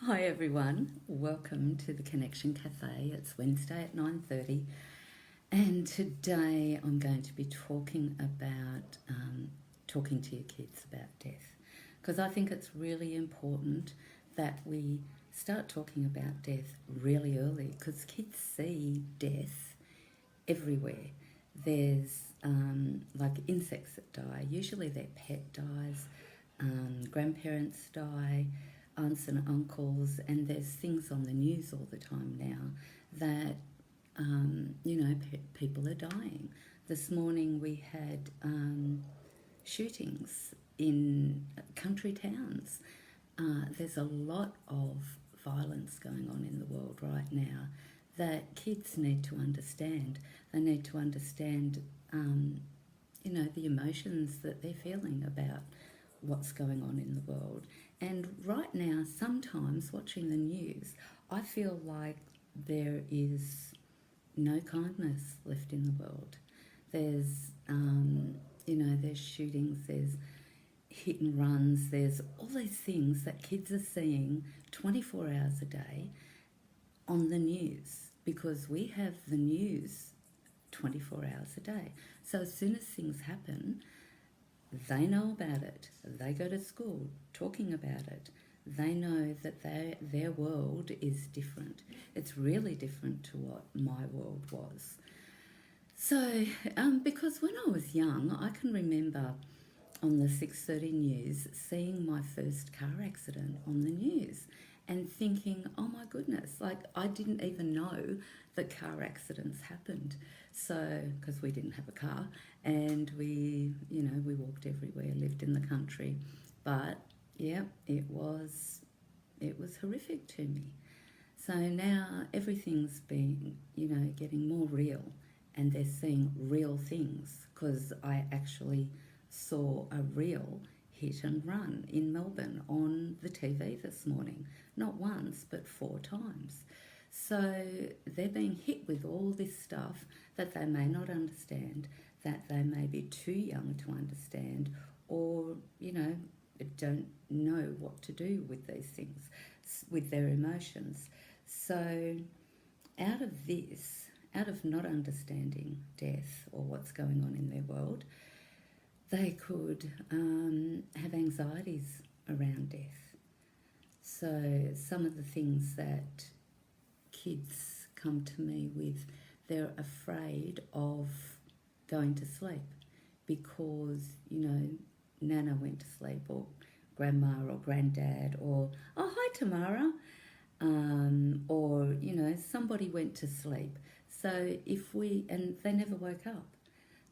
Hi everyone, welcome to the Connection Cafe. It's Wednesday at 9:30 and today I'm going to be talking about talking to your kids about death, because I think it's really important that we start talking about death really early, because kids see death everywhere. There's like insects that die, usually their pet dies, grandparents die, aunts and uncles, and there's things on the news all the time now that people are dying. This morning we had shootings in country towns. There's a lot of violence going on in the world right now that kids need to understand. They need to understand, the emotions that they're feeling about what's going on in the world. And right now, sometimes watching the news, I feel like there is no kindness left in the world. There's, there's shootings, there's hit and runs, there's all these things that kids are seeing 24 hours a day on the news, because we have the news 24 hours a day. So as soon as things happen, they know about it. They go to school talking about it. They know that their world is different. It's really different to what my world was. So, because when I was young, I can remember on the 6:30 news seeing my first car accident on the news and thinking, oh my goodness, like I didn't even know that car accidents happened. So, because we didn't have a car and we walked everywhere, lived in the country. But yeah, it was horrific to me. So now everything's been, getting more real, and they're seeing real things, because I actually saw a real hit and run in Melbourne on the TV this morning. Not once, but 4 times. So they're being hit with all this stuff that they may not understand, that they may be too young to understand, or, don't know what to do with these things, with their emotions. So out of this, out of not understanding death or what's going on in their world, they could have anxieties around death. So some of the things that kids come to me with, they're afraid of going to sleep because, Nana went to sleep, or grandma or granddad, or, oh, hi, Tamara, or, somebody went to sleep. So and they never woke up.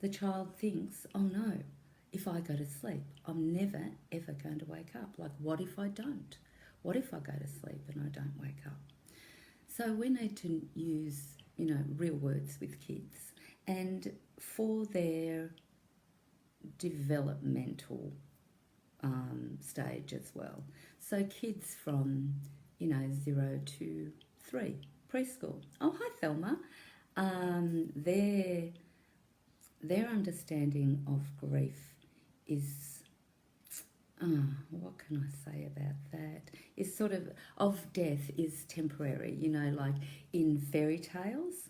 The child thinks, oh no, if I go to sleep, I'm never, ever going to wake up. Like, what if I don't? What if I go to sleep and I don't wake up? So we need to use, real words with kids, and for their developmental stage as well. So kids from, 0 to 3, preschool. Oh, hi, Thelma. Their understanding of grief is, what can I say about that? Is sort of death is temporary. Like in fairy tales,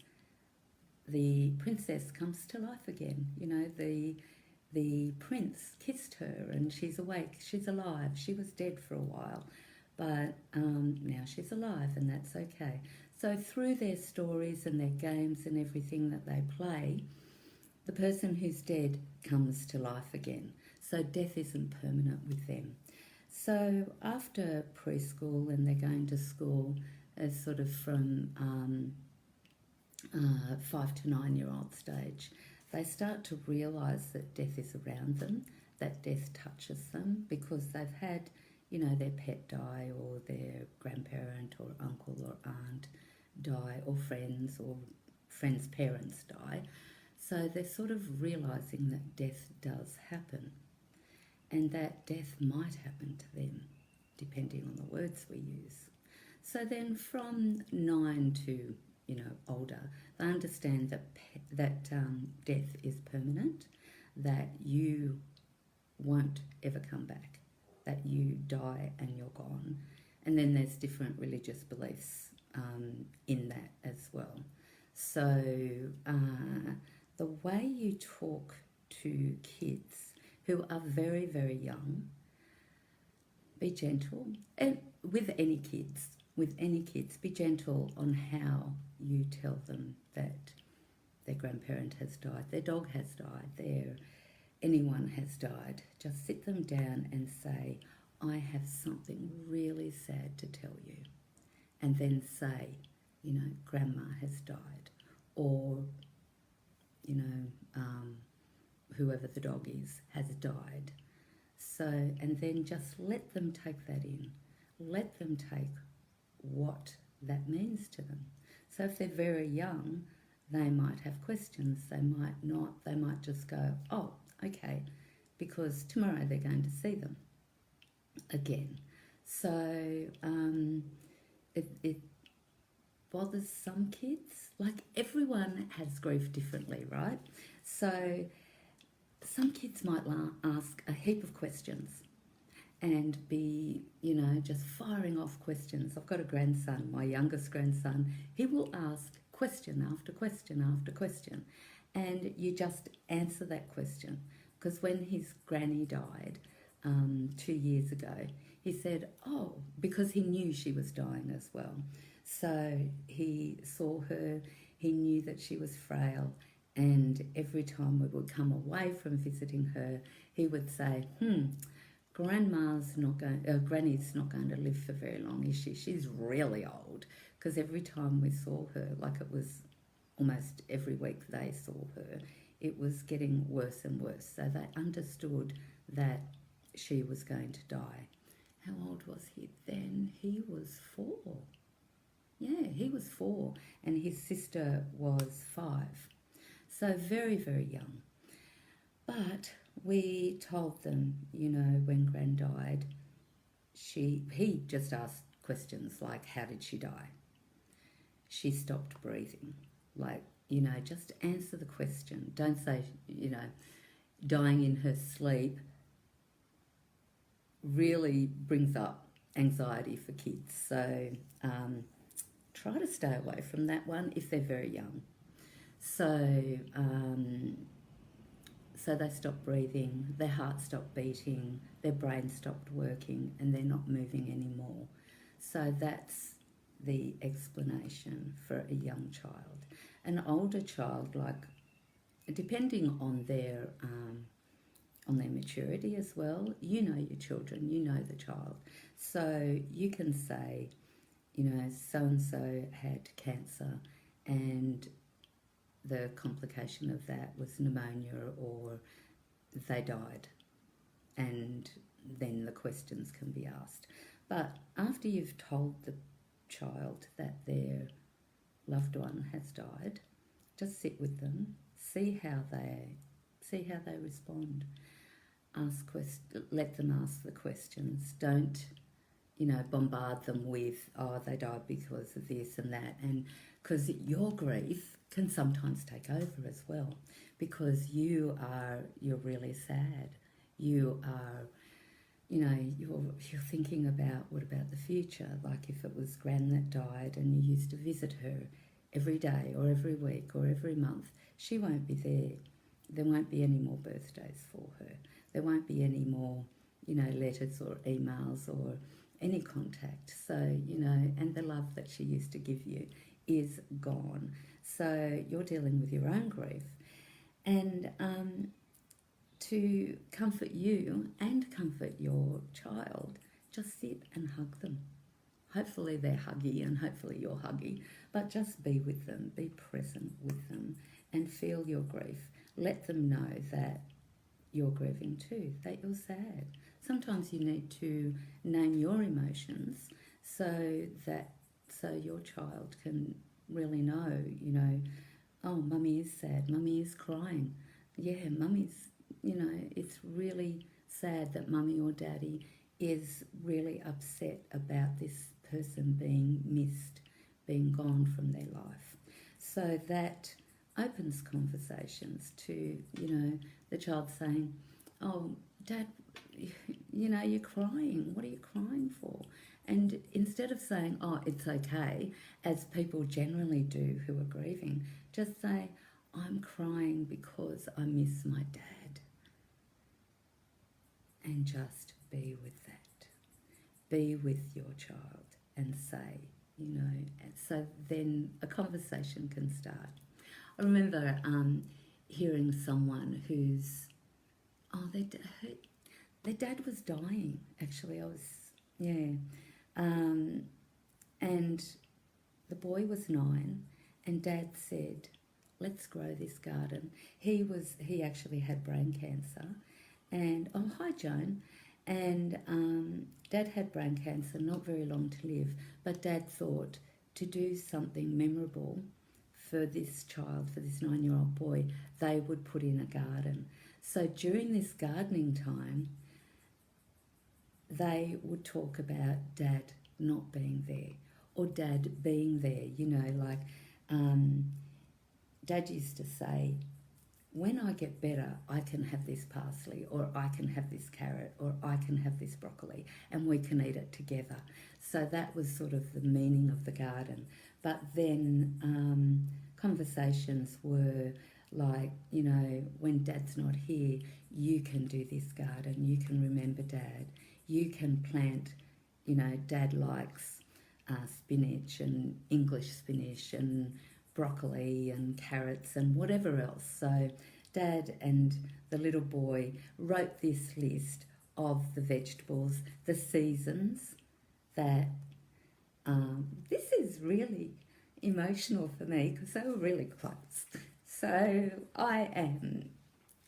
the princess comes to life again. The prince kissed her and she's awake, she's alive. She was dead for a while, but now she's alive, and that's okay. So through their stories and their games and everything that they play, the person who's dead comes to life again. So death isn't permanent with them. So after preschool, and they're going to school as sort of from 5 to 9-year-old stage, they start to realise that death is around them, that death touches them, because they've had, their pet die, or their grandparent or uncle or aunt die, or friends' parents die. So they're sort of realising that death does happen, and that death might happen to them, depending on the words we use. So then from 9 to older, they understand that death is permanent, that you won't ever come back, that you die and you're gone, and And then there's different religious beliefs in that as well. So the way you talk to kids who are very, very young, be gentle. And with any kids, be gentle on how you tell them that their grandparent has died, their dog has died, anyone has died. Just sit them down and say, I have something really sad to tell you. And then say, Grandma has died. Or, whoever the dog is has died. So, and then just let them take that in. Let them take what that means to them. So if they're very young, they might have questions. They might not. They might just go, oh, okay, because tomorrow they're going to see them again. So it bothers some kids. Like, everyone has grief differently, right? So some kids might ask a heap of questions and be, just firing off questions. I've got a grandson, my youngest grandson. He will ask question after question after question, and you just answer that question. Because when his granny died 2 years ago, he said, oh, because he knew she was dying as well. So he saw her, he knew that she was frail, and every time we would come away from visiting her, he would say, Granny's not going to live for very long, is she? She's really old. Because every time we saw her, like it was almost every week they saw her, it was getting worse and worse. So they understood that she was going to die. How old was he then? He was 4. Yeah, he was 4, and his sister was 5. So very, very young. But we told them, when Gran died, he just asked questions like, how did she die? She stopped breathing. Like, just answer the question. Don't say, dying in her sleep really brings up anxiety for kids. So try to stay away from that one if they're very young. So they stopped breathing, their heart stopped beating, their brain stopped working, and they're not moving anymore. So that's the explanation for a young child. An older child, like, depending on their maturity as well, you know your children, you know the child. So you can say, so-and-so had cancer and the complication of that was pneumonia, or they died, and then the questions can be asked. But after you've told the child that their loved one has died, just sit with them, see how they respond. Let them ask the questions. Don't bombard them with, oh, they died because of this and that, and because your grief can sometimes take over as well, because you're really sad. You are, you're thinking about, what about the future? Like, if it was Gran that died and you used to visit her every day or every week or every month, she won't be there. There won't be any more birthdays for her. There won't be any more, letters or emails or any contact. So, and the love that she used to give you is gone. So you're dealing with your own grief. And to comfort you and comfort your child, just sit and hug them. Hopefully they're huggy and hopefully you're huggy, but just be with them, be present with them and feel your grief. Let them know that you're grieving too, that you're sad. Sometimes you need to name your emotions so your child can really know, oh, Mummy is sad, Mummy is crying. Yeah, Mummy's, it's really sad that Mummy or Daddy is really upset about this person being missed, being gone from their life. So that opens conversations to, the child saying, oh, Dad, you're crying. What are you crying for? And instead of saying, oh, it's okay, as people generally do who are grieving, just say, I'm crying because I miss my dad. And just be with that. Be with your child and say, and so then a conversation can start. I remember hearing someone whose, their dad was dying, actually. And the boy was 9, and Dad said, let's grow this garden. He actually had brain cancer, and, oh, hi, Joan. And Dad had brain cancer, not very long to live, but Dad thought to do something memorable for this child, for this 9-year-old boy, they would put in a garden. So during this gardening time, they would talk about Dad not being there or Dad being there, like Dad used to say, when I get better, I can have this parsley, or I can have this carrot, or I can have this broccoli, and we can eat it together. So that was sort of the meaning of the garden. But then conversations were like, when Dad's not here, you can do this garden, you can remember Dad, you can plant, Dad likes spinach and English spinach and broccoli and carrots and whatever else. So Dad and the little boy wrote this list of the vegetables, the seasons that this is really emotional for me because they were really close. So I am,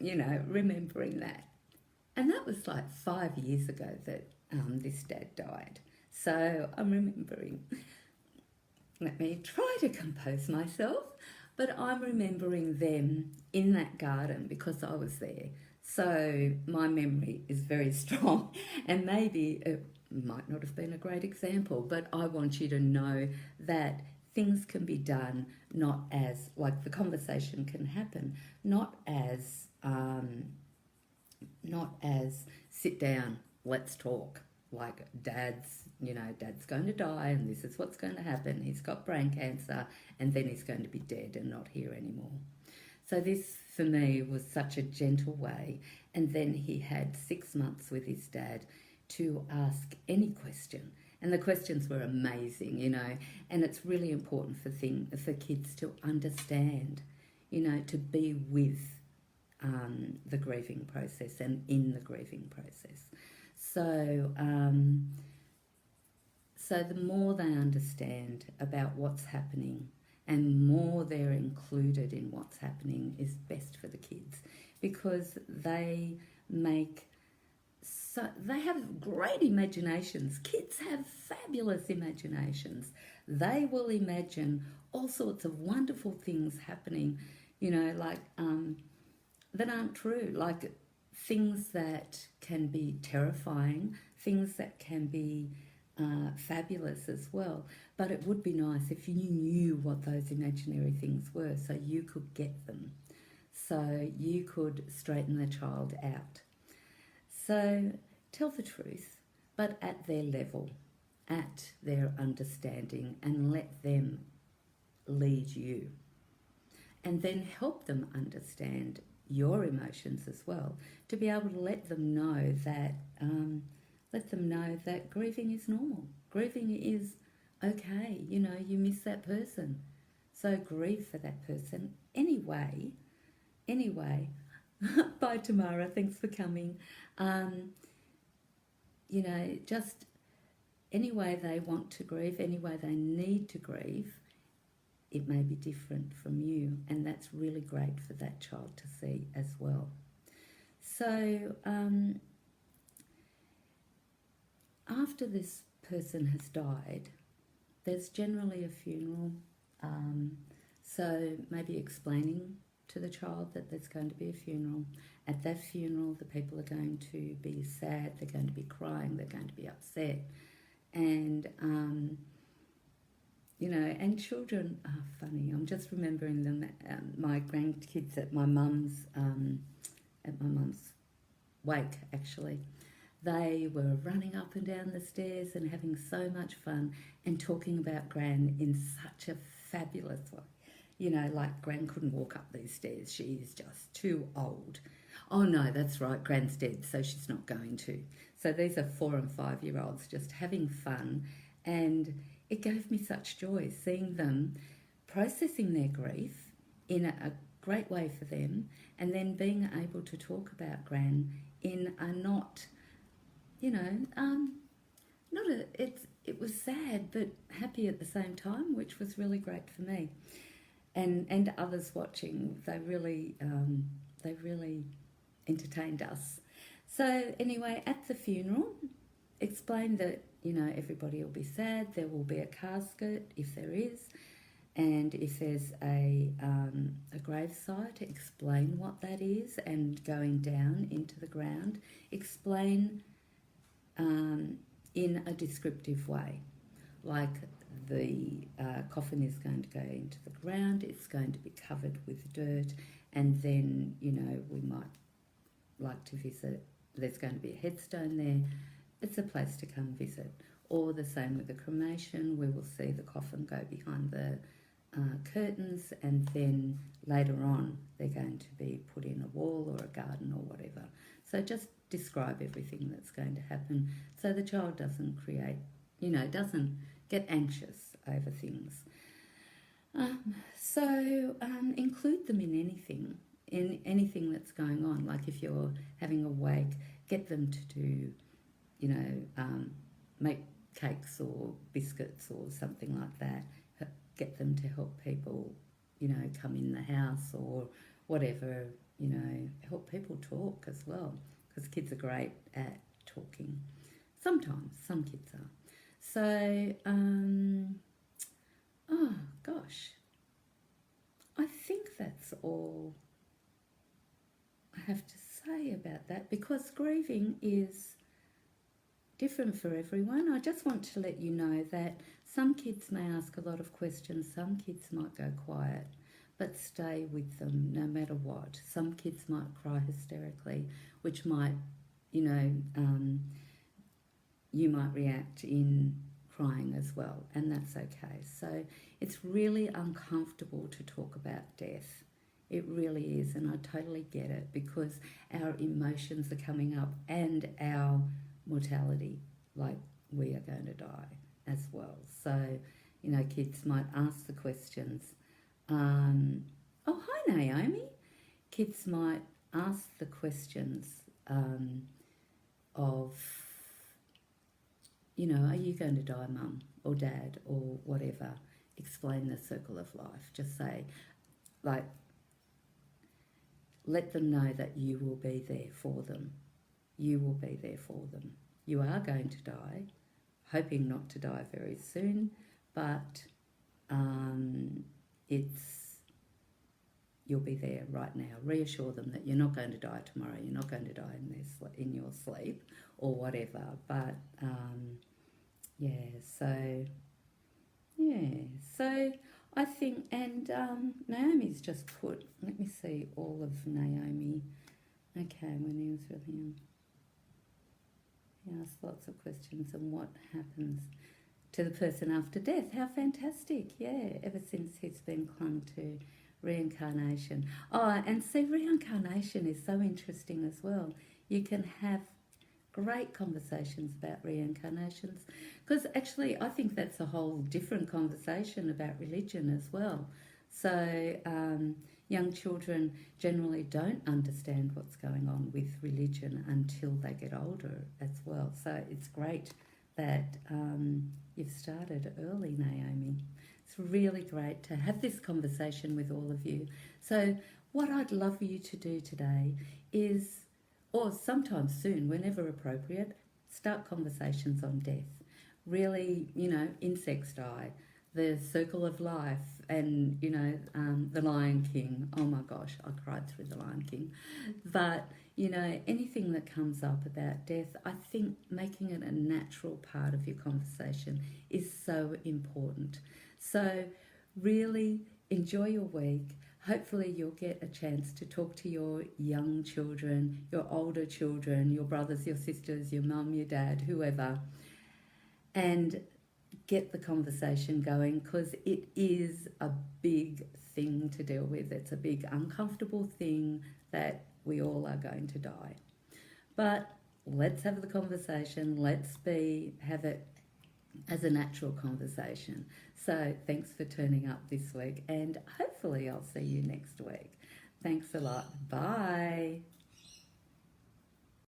remembering that. And that was like 5 years ago that this dad died. So I'm remembering. Let me try to compose myself, but I'm remembering them in that garden because I was there. So my memory is very strong, and maybe it might not have been a great example, but I want you to know that things can be done not as, like the conversation can happen, not as sit down, let's talk. Like Dad's going to die and this is what's going to happen. He's got brain cancer and then he's going to be dead and not here anymore. So this, for me, was such a gentle way. And then he had 6 months with his dad to ask any question. And the questions were amazing, and it's really important for kids to understand, to be with the grieving process and in the grieving process. So, so the more they understand about what's happening and more they're included in what's happening is best for the kids, because they have great imaginations. Kids have fabulous imaginations. They will imagine all sorts of wonderful things happening, that aren't true, like things that can be terrifying, things that can be fabulous as well. But it would be nice if you knew what those imaginary things were so you could get them, so you could straighten the child out. So tell the truth, but at their level, at their understanding, and let them lead you. And then help them understand your emotions as well, to be able to let them know that grieving is normal. Grieving is okay. You miss that person, so grieve for that person anyway. Bye, Tamara. Thanks for coming. Just any way they want to grieve, any way they need to grieve, it may be different from you, and that's really great for that child to see as well. So after this person has died, there's generally a funeral. So maybe explaining to the child that there's going to be a funeral. At that funeral, the people are going to be sad, they're going to be crying, they're going to be upset. And and children are funny. I'm just remembering them, my grandkids at my mum's wake, actually. They were running up and down the stairs and having so much fun and talking about Gran in such a fabulous way. You know, like Gran couldn't walk up these stairs. She is just too old. Oh no, that's right, Gran's dead, so she's not going to. So these are 4 and 5-year-olds just having fun, and it gave me such joy seeing them processing their grief in a great way for them, and then being able to talk about Gran in a not, you know, not a, it was sad but happy at the same time, which was really great for me, and others watching. They really entertained us. So anyway, at the funeral, explained that, you know, everybody will be sad. There will be a casket if there is, and if there's a gravesite, explain what that is, and going down into the ground, explain in a descriptive way, like the coffin is going to go into the ground, it's going to be covered with dirt, and then, you know, we might like to visit. There's going to be a headstone there. It's a place to come visit. Or the same with the cremation, we will see the coffin go behind the curtains, and then later on they're going to be put in a wall or a garden or whatever. So just describe everything that's going to happen so the child doesn't create, you know, doesn't get anxious over things. So include them in anything that's going on. Like if you're having a wake, get them to do, you know, make cakes or biscuits or something like that. Get them to help people, you know, come in the house or whatever, you know, help people talk as well, because kids are great at talking. Sometimes, some kids are. So, oh gosh, I think that's all I have to say about that, because grieving is different for everyone. I just want to let you know that some kids may ask a lot of questions, some kids might go quiet, but stay with them no matter what. Some kids might cry hysterically, which might, you know, you might react in crying as well, and that's okay. So it's really uncomfortable to talk about death. It really is, and I totally get it, because our emotions are coming up and our mortality, like we are going to die as well. So, you know, kids might ask the questions. Oh, hi, Naomi. Kids might ask the questions of, you know, are you going to die, Mum or Dad or whatever? Explain the circle of life. Just say, like, let them know that you will be there for them. You will be there for them. You are going to die, hoping not to die very soon, but you'll be there right now. Reassure them that you're not going to die tomorrow. You're not going to die in your sleep or whatever. But so I think, and Naomi's just put, let me see all of Naomi. Okay, when he was really young. He asked lots of questions on what happens to the person after death. How fantastic, yeah, ever since he's been clung to reincarnation. Oh, and see, reincarnation is so interesting as well. You can have great conversations about reincarnations, because actually I think that's a whole different conversation about religion as well. So young children generally don't understand what's going on with religion until they get older as well. So it's great that you've started early, Naomi. It's really great to have this conversation with all of you. So what I'd love for you to do today is, or sometime soon, whenever appropriate, start conversations on death. Really, you know, insects die, the circle of life, and, you know, the Lion King. Oh my gosh, I cried through the Lion King. But, you know, anything that comes up about death, I think making it a natural part of your conversation is so important. So really enjoy your week. hopefully you'll get a chance to talk to your young children, your older children, your brothers, your sisters, your mum, your dad, whoever, and get the conversation going, because it is a big thing to deal with. It's a big uncomfortable thing that we all are going to die. But let's have the conversation. Let's have it as a natural conversation. So thanks for turning up this week, and hopefully I'll see you next week. Thanks a lot. Bye.